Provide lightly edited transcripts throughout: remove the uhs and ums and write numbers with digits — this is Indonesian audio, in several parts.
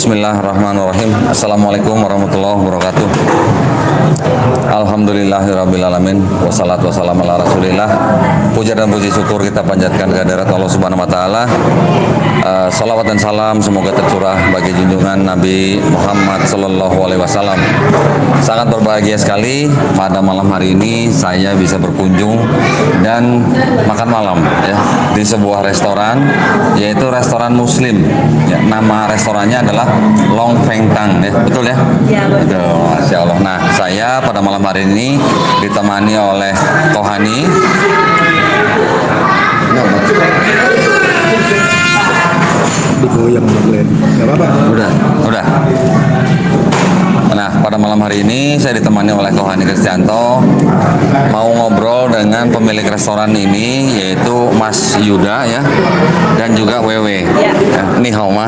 Bismillahirrahmanirrahim. Assalamualaikum warahmatullahi wabarakatuh. Alhamdulillahirrabbilalamin. Wassalatu wassalamu ala rasulillah. Puja dan puji syukur kita panjatkan kehadirat Allah subhanahu wa ta'ala. Salawat dan salam semoga tercurah bagi junjungan Nabi Muhammad sallallahu alaihi wasallam. Sangat berbahagia sekali pada malam hari ini saya bisa berkunjung dan makan malam ya di sebuah restoran, yaitu restoran Muslim. Ya, nama restorannya adalah Long Feng Tang, ya, betul ya? Ya, betul. Masya Allah. Nah, saya pada malam hari ini ditemani oleh Tohani. Digoyang Glenn, nggak apa-apa. Udah. Nah, pada malam hari ini saya ditemani oleh Tohani Kristianto, mau ngobrol dengan pemilik restoran ini, yaitu Mas Yuda ya, dan juga Wewe. Ya. Ni hao ma.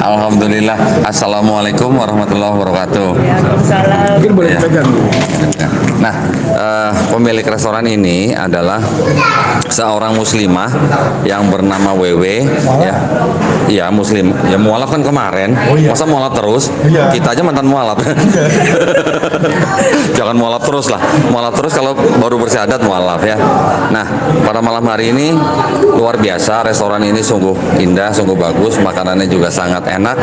Alhamdulillah. Assalamualaikum warahmatullahi wabarakatuh. Waalaikumsalam. Mungkin boleh Ya. pegang. Nah, pemilik restoran ini adalah seorang muslimah yang bernama Wewe ya. Iya, muslim. Ya mualaf kan kemarin. Oh, iya. Masa mualaf terus? Iya. Kita aja mantan mualaf. Jangan mualaf terus lah. Mualaf terus kalau baru bersyahadat mualaf ya. Nah, pada malam hari ini luar biasa, restoran ini sungguh indah, sungguh bagus, makanannya juga sangat enak.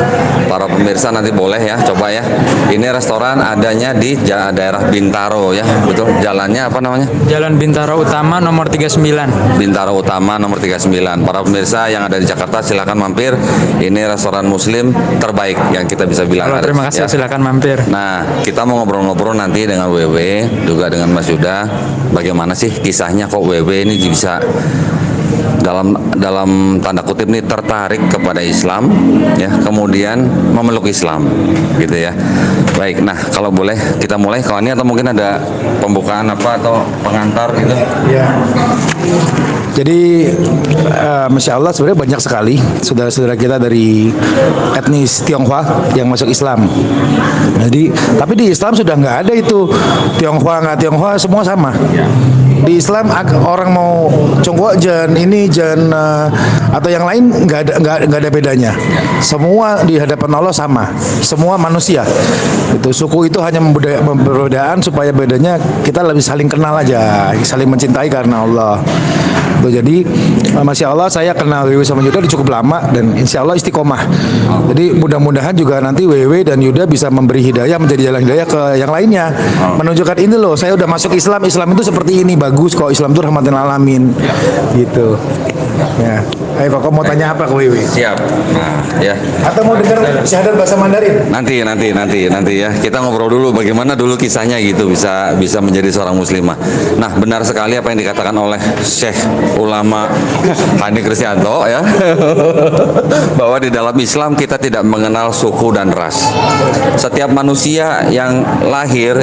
Para pemirsa nanti boleh ya coba ya. Ini restoran adanya di daerah Bintaro ya. Betul. Jalannya apa namanya? Jalan Bintaro Utama nomor 39. Bintaro Utama nomor 39. Para pemirsa yang ada di Jakarta silakan mampir. Ini restoran Muslim terbaik yang kita bisa bilang. Halo, terima kasih, ya. silakan mampir. Nah, kita mau ngobrol-ngobrol nanti dengan Wewe, juga dengan Mas Yuda. Bagaimana sih kisahnya kok Wewe ini bisa dalam tanda kutip nih tertarik kepada Islam ya, kemudian memeluk Islam gitu ya. Baik, nah kalau boleh kita mulai kawannya, atau mungkin ada pembukaan apa atau pengantar gitu. Ya. Jadi, Masya Allah sebenarnya banyak sekali saudara-saudara kita dari etnis Tionghoa yang masuk Islam. Jadi, tapi di Islam sudah nggak ada itu Tionghoa nggak Tionghoa, semua sama. Di Islam orang mau Congkok jen ini jen atau yang lain nggak ada bedanya. Semua di hadapan Allah sama, semua manusia. Itu suku itu hanya perbedaan supaya bedanya kita lebih saling kenal aja, saling mencintai karena Allah. Tuh, jadi Masya Allah saya kenal Wewe sama Yuda udah cukup lama dan Insya Allah istiqomah. Jadi mudah-mudahan juga nanti Wewe dan Yuda bisa memberi hidayah, menjadi jalan hidayah ke yang lainnya, menunjukkan ini loh, saya udah masuk Islam, Islam itu seperti ini, bagus kok, Islam itu rahmatan alamin gitu ya. Ayo kok mau tanya apa ke Wewe? Siap. Nah, ya. Atau mau dengar syahadat bahasa Mandarin? Nanti ya. Kita ngobrol dulu bagaimana dulu kisahnya gitu bisa menjadi seorang muslimah. Nah, benar sekali apa yang dikatakan oleh Syekh Ulama Hani Kristianto ya. Bahwa di dalam Islam kita tidak mengenal suku dan ras. Setiap manusia yang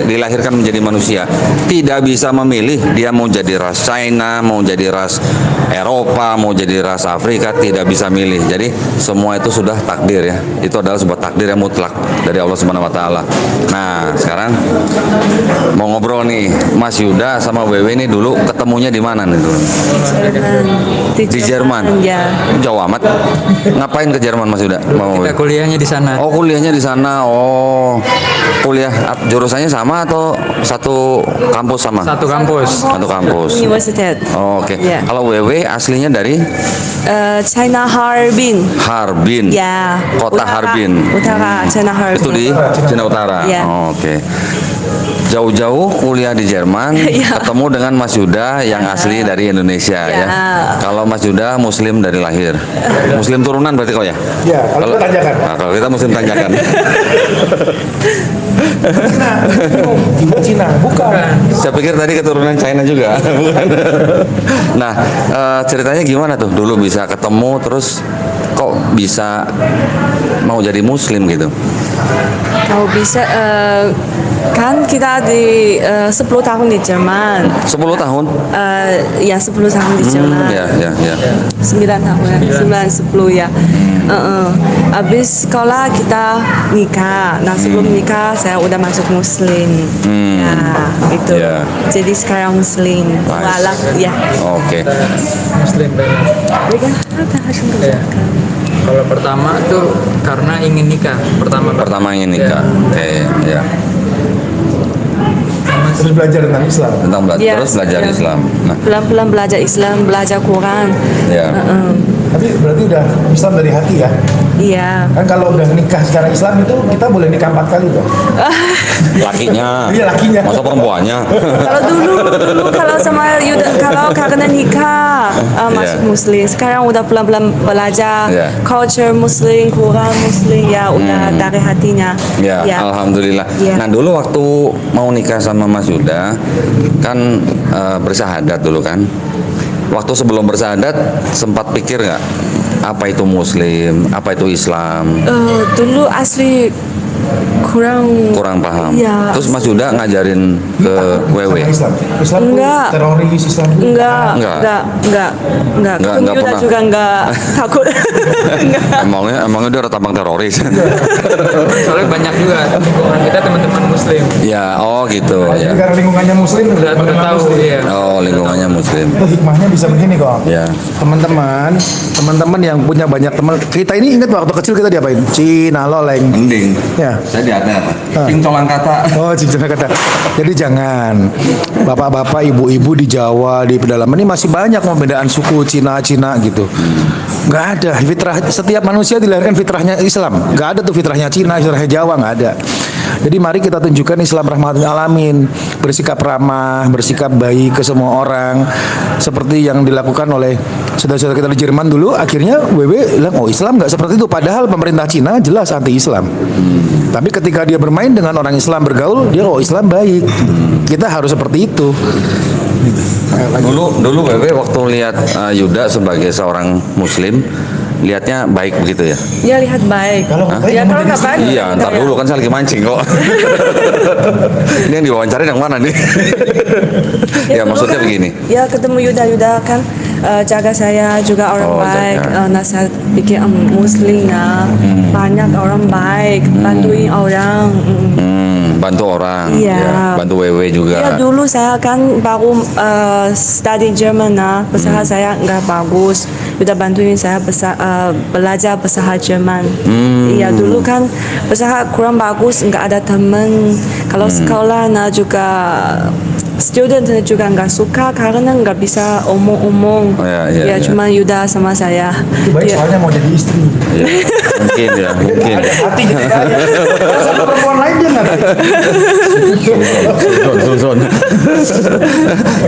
dilahirkan menjadi manusia tidak bisa memilih dia mau jadi ras China, mau jadi ras Eropa, mau jadi ras Afrika, tidak bisa milih. Jadi semua itu sudah takdir ya. Itu adalah sebuah takdir yang mutlak dari Allah Subhanahu wa taala. Nah, sekarang mau ngobrol nih, Mas Yuda sama Wewe ini dulu ketemunya di mana nih dulu? Di Jerman. Ya. Jauh amat. Ngapain ke Jerman Mas Yuda? Kita kuliahnya di sana. Oh, kuliahnya di sana. Oh, kuliah jurusannya sama atau satu kampus sama? Satu kampus. Satu kampus. Universitas. Oh, oke. Ya. Kalau Wewe aslinya dari China Harbin. Harbin. Ya. Kota Harbin. Utara China Harbin. Itu di Cina Utara. Ya. Oh, oke. Jauh-jauh kuliah di Jerman, Ya. ketemu dengan Mas Yuda yang asli dari Indonesia ya. Ya. Kalau Mas Yuda Muslim dari lahir. Muslim turunan berarti kok ya? Ya, kalau kita tanyakan. Nah, kalau kita Muslim tanjakan. Cina, bukan. Saya pikir tadi keturunan China juga. Bukan. Nah, ceritanya gimana tuh? Dulu bisa ketemu terus kok bisa mau jadi Muslim gitu? Kalau bisa kan kita di 10 tahun di Jerman. 10 tahun? Ya 10 tahun di Jerman. Ya, ya, ya. 9 tahun ya. 9 10 ya. Habis sekolah kita nikah. Nah sebelum nikah saya udah masuk Muslim. Ya gitu. Ya. Jadi sekarang Muslim. Walak ya. Oke. Muslim Iya. Kalau pertama tuh karena ingin nikah. Pertama ingin nikah. Oke, ya. Terus belajar tentang Islam. Tentang Ya, terus belajar ya. Islam. Nah, Pelan-pelan belajar Islam, belajar Quran. ya. Tapi berarti udah Islam dari hati ya? Iya. Kan kalau udah nikah secara Islam itu kita boleh nikah 4 kali dong. Lakinya. Iya, lakinya. Masa perempuannya? Kalau dulu kalau sama Yuda, kalau karena nikah masuk Muslim. Sekarang udah pelan-pelan belajar Ya. culture Muslim, Quran Muslim ya udah dari hatinya. Ya, alhamdulillah. Ya. Nah, dulu waktu mau nikah sama Mas Yuda kan bersahadat dulu kan. Waktu sebelum bersahadat sempat pikir nggak apa itu Muslim, apa itu Islam? Dulu asli kurang Kurang paham. Iya. Terus Mas Yuda ngajarin ke WW. Islam. Islam tuh Enggak. teroris Islam. tuh- enggak. Enggak Ketemu Yuda pernah. juga enggak takut. Enggak. Emangnya dia ada tabang teroris? Soalnya banyak juga lingkungan kita teman-teman Muslim. Ya, oh gitu Jadi ya. karena lingkungannya Muslim Udah tahu ya. Oh, lingkungannya Muslim. Itu hikmahnya bisa begini kok. Ya. Teman-teman yang punya banyak teman. Kita ini ingat waktu kecil kita diapain? Cina loleng. Mending. Ya. Saya di apa? Ah. Cingcolan kata. Oh, cincin kata. Jadi jangan bapak-bapak, ibu-ibu di Jawa, di pedalaman ini masih banyak perbedaan suku Cina gitu. Nggak ada fitrah. Setiap manusia dilahirkan fitrahnya Islam. Nggak ada tuh fitrahnya Cina, fitrahnya Jawa nggak ada. Jadi mari kita tunjukkan Islam rahmatul alamin, bersikap ramah, bersikap baik ke semua orang, seperti yang dilakukan oleh saudara-saudara kita di Jerman dulu. Akhirnya WW bilang, oh Islam nggak seperti itu. Padahal pemerintah Cina jelas anti Islam. Tapi ketika dia bermain dengan orang Islam bergaul, dia oh Islam baik. Kita harus seperti itu. Dulu WW waktu lihat Yuda sebagai seorang Muslim, lihatnya baik begitu ya? Ya lihat baik. Kalau baik, Ya kamu kalau jadi nggak baik. Iya, ntar ya. dulu kan saya lagi mancing kok. Ini yang diwawancarin yang mana nih? Ya dulu maksudnya kan, begini. Ya ketemu Yuda kan jaga saya juga orang Oh, baik. jaga. Nah saya pikir Muslim ya banyak orang baik, bantuin orang. Bantu orang, Iya. ya, bantu WW juga. Ya dulu saya kan baru study German bahasa saya nggak bagus. Udah bantuin saya belajar bahasa Jerman. Iya dulu kan bahasa kurang bagus, nggak ada teman. Kalau sekolah juga student juga nggak suka karena nggak bisa omong-omong. Iya, iya. Cuma Yuda sama saya. itu baik Dia- soalnya mau jadi istri. Ya, mungkin ya, mungkin. Hati ketika ada sama perempuan lain dia nggak. Zon.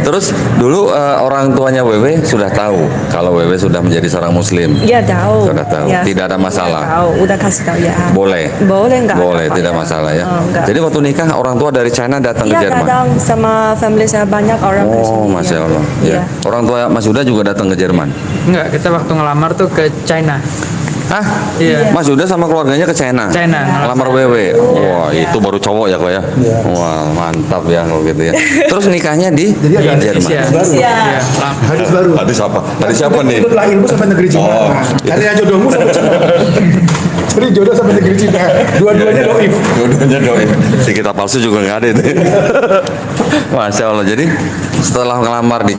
Terus dulu orang tuanya WW sudah tahu kalau WW sudah menjadi seorang Muslim. Iya tahu. Sudah tahu. Ya, Tidak ada masalah. Udah tahu, udah kasih tahu ya. Boleh. Boleh nggak? Boleh, apa-apa tidak masalah ya. Enggak. Jadi waktu nikah orang tua dari China datang ke Iya Jerman. kadang sama family saya banyak orang ke Oh, sini, masya ya. Allah. Ya. Iya. Orang tua Mas Yuda juga datang ke Jerman. Enggak, kita waktu ngelamar tuh ke China. Hah? Iya. Mas Yuda sama keluarganya ke China. China. Lamar WW. Wah, itu baru cowok ya kok ya. Wah, mantap ya kalau gitu ya. Terus nikahnya di Jerman. Indonesia. Baru. Iya. Hadis baru. Hadis apa? Hadis siapa nih? Ikut lahirmu sampai negeri Cina. Oh. Cari jodohmu sampai Cina. Cari jodoh sampai negeri Cina. Dua-duanya doif. Dua-duanya doif. Si kita palsu juga nggak ada itu. Masya Allah. Jadi setelah ngelamar di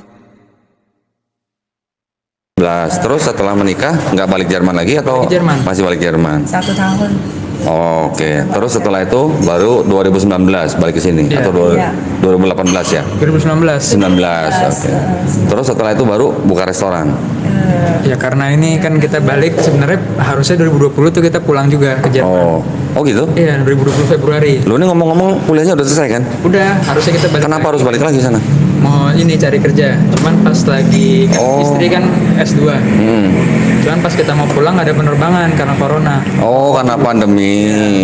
terus setelah menikah nggak balik Jerman lagi atau Balik Jerman. masih balik Jerman? 1 tahun. Oh, oke. Terus setelah itu baru 2019 balik ke sini Iya. atau Iya. 2018 ya? 2019. 19. Oke. Terus setelah itu baru buka restoran. Ya karena ini kan kita balik sebenarnya harusnya 2020 tuh kita pulang juga ke Jerman. Oh gitu? Iya, 2020 Februari. Lu ini ngomong-ngomong kuliahnya udah selesai kan? Udah, harusnya kita balik. Kenapa lagi. harus balik lagi sana? Mau ini cari kerja. Cuman pas lagi kan Oh. istri kan S2. Cuman pas kita mau pulang nggak ada penerbangan karena corona. Oh, karena pandemi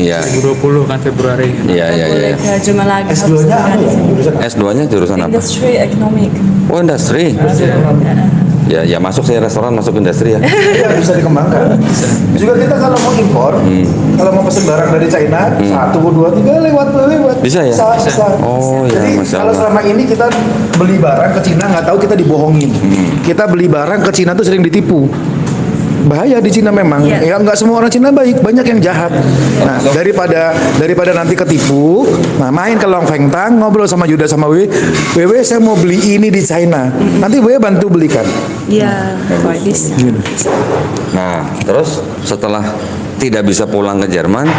ya. 2020 kan Februari. Iya, iya, iya. Boleh ke Jerman lagi. S2-nya apa ya? Jurusan S2-nya jurusan apa? Industry Economic. Oh, industri. Ya masuk sih restoran, masuk industri ya. Ya, bisa dikembangkan. Juga kita kalau mau impor, kalau mau pesen barang dari China, 1, 2, 3 lewat. Bisa ya? Bisa. Oh ya, Jadi Masya kalau Allah. selama ini kita beli barang ke Cina nggak tahu kita dibohongin. Kita beli barang ke Cina tuh sering ditipu. Bahaya di Cina memang. Iya. Ya nggak semua orang Cina baik, banyak yang jahat. Nah, daripada nanti ketipu, nah main ke Long Feng Tang, ngobrol sama Yuda sama Wewe saya mau beli ini di China. Nanti Wewe bantu belikan. Yeah, like this. Nah, terus setelah tidak bisa pulang ke Jerman,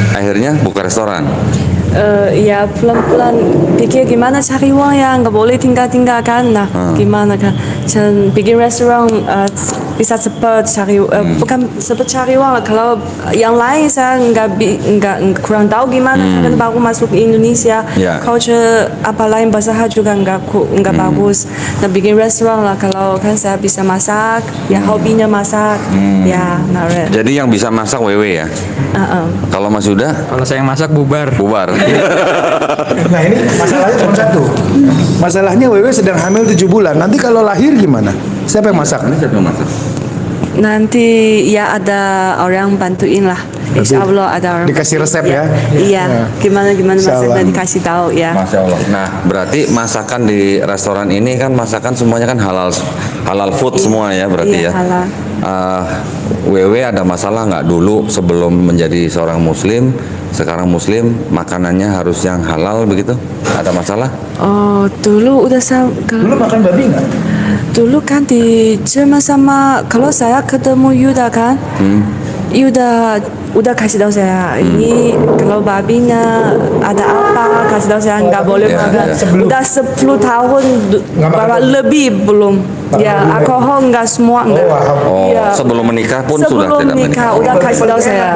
akhirnya buka restoran. Ya pelan-pelan pikir gimana cari uang ya, nggak boleh tinggal-tinggal kan. Nah, gimana kan? Bikin restoran bisa cepat cari, bukan cepat cari uang. Kalau yang lain saya nggak kurang tahu gimana. Kan baru masuk ke Indonesia, Ya. culture apa lain bahasa juga nggak bagus. Nah, bikin restoran lah. Kalau kan saya bisa masak, ya hobinya masak, ya narik. Jadi yang bisa masak Wewe ya. Kalau Mas Yuda Kalau saya yang masak bubar. bubar. Nah ini masalahnya cuma satu. Masalahnya Wewe sedang hamil 7 bulan. Nanti kalau lahir gimana? Siapa yang masak? Ini siapa yang masak? Nanti ya ada orang bantuin lah. Insya Allah ada orang. Dikasih resep ya? Iya. Gimana Insya masaknya Allah. dikasih tahu ya. Masya Allah. Nah, berarti masakan di restoran ini kan masakan semuanya kan halal food semua ya berarti Iya, ya. halal. Wewe ada masalah nggak dulu sebelum menjadi seorang Muslim, sekarang Muslim makanannya harus yang halal begitu? Ada masalah? Oh, dulu udah Dulu makan babi nggak? dulu kan di Jerman sama kalau saya ketemu Yuda kan, Yuda udah kasih tahu saya ini kalau babinya ada apa kasih tahu saya nggak boleh Ya, makan. ya. Udah 10 tahun Nggak makan bahkan babi? lebih belum. Ya, lebih. alkohol nggak semua nggak. Oh, Iya. sebelum menikah pun sudah Sebelum tidak nikah menikah. udah kasih tahu saya.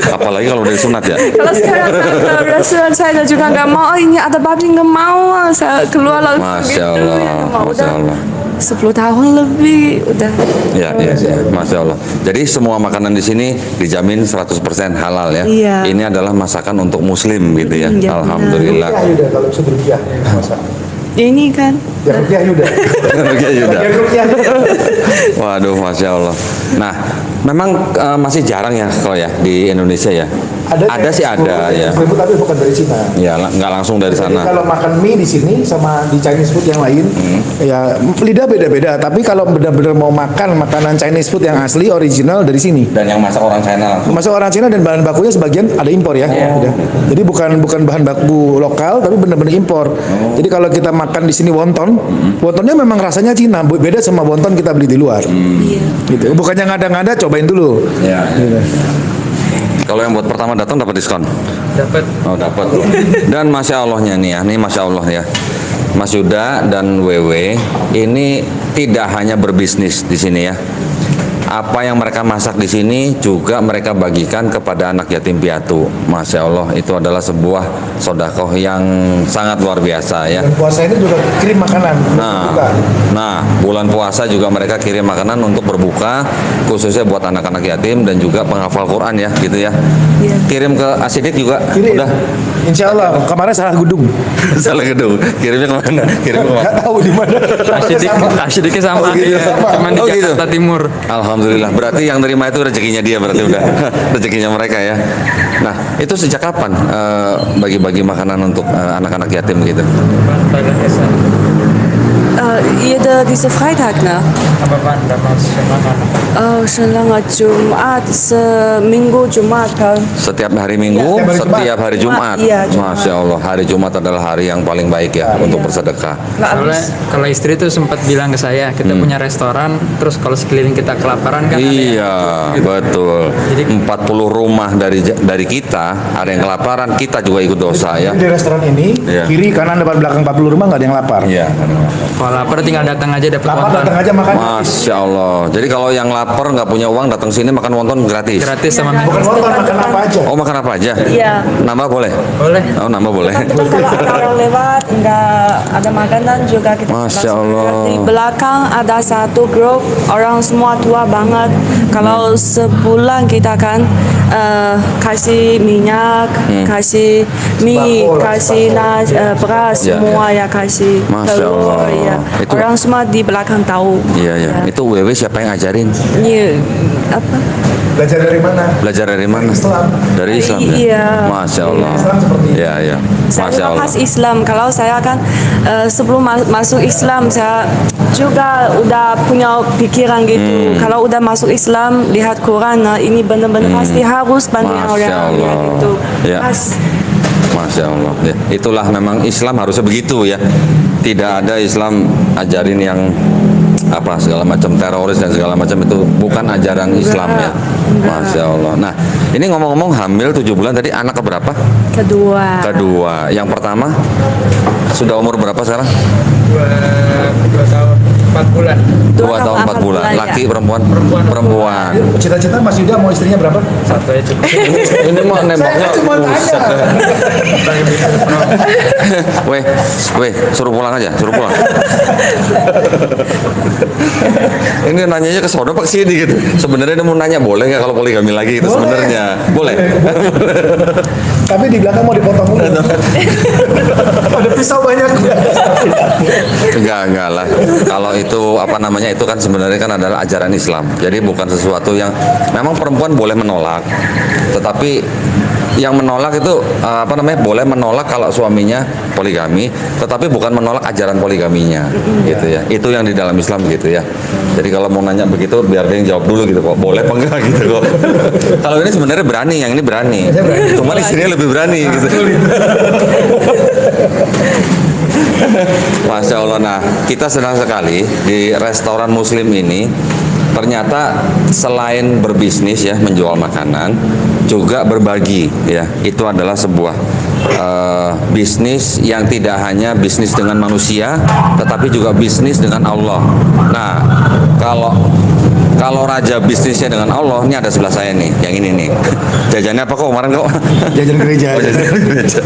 Apalagi kalau dari sunat ya. Kalau sekarang saya ke restoran China juga nggak mau, oh, ini ada babi nggak mau, saya keluar langsung Masya Allah, nggak mau. Masya Udah Allah. 10 tahun lebih udah. Ya, Masya Allah. Jadi semua makanan di sini dijamin 100% halal ya. Iya. Ini adalah masakan untuk Muslim gitu ya. Iya, benar. Alhamdulillah. Ya udah kalau bisa berupiah masak. Ini kan Ya rupiah udah. Oke, Yuda. Ya rupiah. Waduh, Masya Allah. Nah, memang masih jarang ya kalau ya di Indonesia ya. Ada sih ada ya. Seafood tapi bukan dari Cina. Ya, nggak langsung dari Jadi sana. kalau makan mie di sini sama di Chinese food yang lain, ya lidah beda-beda. Tapi kalau benar-benar mau makan makanan Chinese food yang asli original dari sini. Dan yang masak orang China langsung. Masuk orang Cina dan bahan bakunya sebagian ada impor ya. Udah. Jadi bukan bahan baku lokal tapi benar-benar impor. Jadi kalau kita makan di sini wonton, wontonnya memang rasanya Cina, beda sama wonton kita beli di luar. iya. Gitu. Bukannya ngada-ngada, cobain dulu. Ya. Gitu. Kalau yang buat pertama datang dapat diskon. Dapat. Oh, dapat. Dan Masya Allahnya nih ya, nih Masya Allah ya. Mas Yuda dan Wewe ini tidak hanya berbisnis di sini ya. Apa yang mereka masak di sini juga mereka bagikan kepada anak yatim piatu. Masya Allah, itu adalah sebuah sodakoh yang sangat luar biasa ya. Dan puasa ini juga kirim makanan. Buka. Nah, bulan puasa juga mereka kirim makanan untuk berbuka, khususnya buat anak-anak yatim dan juga penghafal Quran ya, gitu ya. Iya. Kirim ke Asidik juga, Kirim. udah. Insya Allah kemarin salah gudung. Salah gedung. Kirimnya kemana? Kirim kemana? Nggak tahu di mana. Asyidiknya sama. Oh, gitu. Iya. Cuman di Oh, gitu. Jakarta Timur. Alhamdulillah. Berarti yang terima itu rezekinya dia, berarti udah rezekinya mereka ya. Nah, itu sejak kapan bagi-bagi makanan untuk anak-anak yatim gitu? Jede diese Freitag, ne? Apa Pak? Selama Jumat, seminggu Jumat kan. Setiap hari Minggu, Iya, setiap hari Jumat. Iya, Jumat. Masya Allah, hari Jumat adalah hari yang paling baik ya untuk bersedekah. Nggak Soalnya habis. kalau istri tuh sempat bilang ke saya, kita punya restoran, terus kalau sekeliling kita kelaparan kan ada yang Iya, betul. Jadi- 40 rumah dari kita ada yang kelaparan, kita juga ikut dosa ya. Di restoran ini, Iya. kiri, kanan, depan, belakang 40 rumah nggak ada yang lapar. Iya. kalau lapar tinggal datang aja dapat Lapar wonton. datang aja makan. Masya Allah. Jadi kalau yang lapar nggak punya uang datang sini makan wonton gratis. Gratis sama Bukan wonton, makan apa aja. Oh, makan apa aja? Iya. Nambah boleh? boleh. Oh, nambah boleh. Betul, kalau ada orang lewat nggak ada makanan juga kita Masya langsung Allah. lihat. Di belakang ada satu grup orang semua tua banget. Kalau sebulan kita kan kasih minyak, kasih mie, Sembako lah, kasih beras, Ya, semua ya kasih Masya telur Allah. ya. Itu- Orang semua di belakang tahu. Iya, iya. Itu WW siapa yang ngajarin? Iya, apa? Belajar dari mana? Belajar dari mana? Islam. Dari Islam ya? Iya. Masya Allah. Islam seperti itu. Iya, iya. Saya Masya Allah. lepas Islam. Kalau saya kan sebelum masuk Islam saya juga udah punya pikiran gitu. Kalau udah masuk Islam lihat Quran, nah ini benar-benar pasti harus bantu yang Masya orang Allah. gitu. Ya. Pas. Masya Allah. Ya, itulah memang Islam harusnya begitu ya. Tidak ada Islam ajarin yang apa segala macam teroris dan segala macam, itu bukan ajaran Islam ya. Masya Allah. Nah, ini ngomong-ngomong hamil 7 bulan tadi, anak keberapa? Kedua. Yang pertama sudah umur berapa sekarang? 2 tahun 4 bulan. 2 tahun 4 bulan. ya. Laki perempuan? Perempuan. Cita-cita Mas Yuda mau istrinya berapa? Satu aja cukup. Ini mau nembaknya. Saya cuma buset. tanya. Weh, suruh pulang aja, suruh pulang. Ini nanyanya ke sono pak sini gitu. Sebenarnya dia mau nanya boleh nggak kalau poligami lagi itu sebenarnya. Boleh. Tapi di belakang mau dipotong dulu. Ada pisau banyak. Enggak lah. Kalau itu apa namanya, itu kan sebenarnya kan adalah ajaran Islam. Jadi bukan sesuatu yang memang perempuan boleh menolak. Tetapi yang menolak itu apa namanya, boleh menolak kalau suaminya poligami, tetapi bukan menolak ajaran poligaminya gitu ya. Itu yang di dalam Islam gitu ya. Jadi kalau mau nanya begitu biar dia yang jawab dulu gitu kok, boleh apa enggak gitu kok. Kalau ini sebenarnya berani, yang ini berani. Cuma istrinya lebih berani gitu. Masya Allah. Nah, kita senang sekali di restoran Muslim ini. Ternyata selain berbisnis ya, menjual makanan, juga berbagi ya. Itu adalah sebuah bisnis yang tidak hanya bisnis dengan manusia, tetapi juga bisnis dengan Allah. Nah, kalau raja bisnisnya dengan Allah, ini ada sebelah saya nih, yang ini nih. Jajannya apa kok kemarin kok? Jajan gereja. Oh, jajan gereja.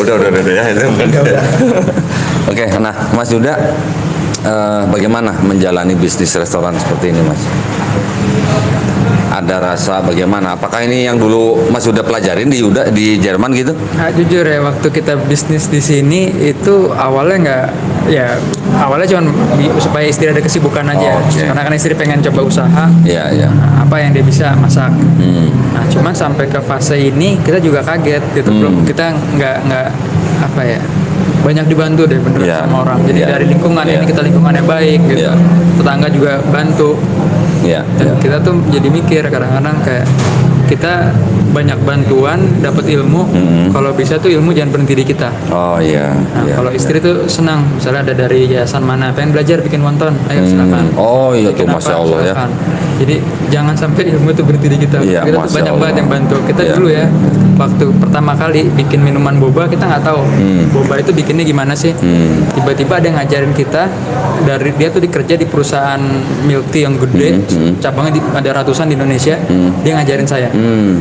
Udah ya itu. Oke, nah Mas Yuda, bagaimana menjalani bisnis restoran seperti ini, Mas? Ada rasa bagaimana? Apakah ini yang dulu Mas Yuda pelajarin di Jerman gitu? Nah, jujur ya, waktu kita bisnis di sini itu awalnya awalnya cuma supaya istri ada kesibukan aja. Oke. Karena kan istri pengen coba usaha. Iya, iya. Apa yang dia bisa masak. Nah, cuman sampai ke fase ini kita juga kaget gitu, belum kita nggak apa ya, banyak dibantu deh bener Iya. sama orang. Jadi Iya. dari lingkungan Iya. ini kita lingkungannya baik gitu. Iya. Tetangga juga bantu. Iya. Dan kita tuh jadi mikir kadang-kadang kayak kita banyak bantuan, dapat ilmu. Kalau bisa tuh ilmu jangan berhenti di kita. Oh iya. Nah, Iya. kalau istri tuh senang, misalnya ada dari yayasan mana, pengen belajar bikin wonton, ayo silakan. Oh iya tuh, Bikin Masya apa, Allah ya. silakan. Jadi jangan sampai ilmu itu berhenti di kita. Iya, Kita tuh Masya banyak Allah. banget yang bantu. Kita Iya. dulu ya, waktu pertama kali bikin minuman boba, kita nggak tahu boba itu bikinnya gimana sih. Tiba-tiba ada yang ngajarin kita, dari dia tuh dikerja di perusahaan milk tea yang gede, cabangnya ada ratusan di Indonesia. Dia ngajarin saya.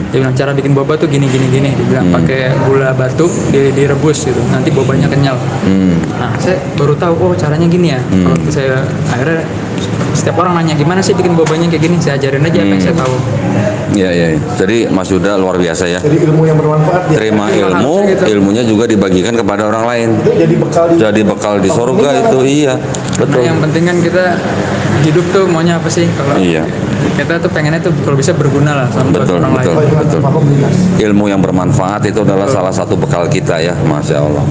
Dia bilang cara bikin boba tuh gini. Dia bilang pakai gula batu direbus gitu. Nanti bobanya kenyal. Nah, saya baru tahu oh caranya gini ya. Kalau saya akhirnya setiap orang nanya gimana sih bikin bobanya kayak gini, saya ajarin aja apa yang saya tahu. Iya, iya. Jadi Mas Yuda luar biasa ya. Jadi ilmu yang bermanfaat ya. Terima ilmu, harusnya gitu. ilmunya juga dibagikan kepada orang lain. Itu jadi bekal Di surga itu, iya. Nah, Betul. yang penting kan kita hidup tuh maunya apa sih? Kalau Iya. kita tuh pengennya tuh kalau bisa berguna lah sama buat Betul, orang betul. lain. Ilmu yang bermanfaat itu adalah salah satu bekal kita ya, Masya Allah.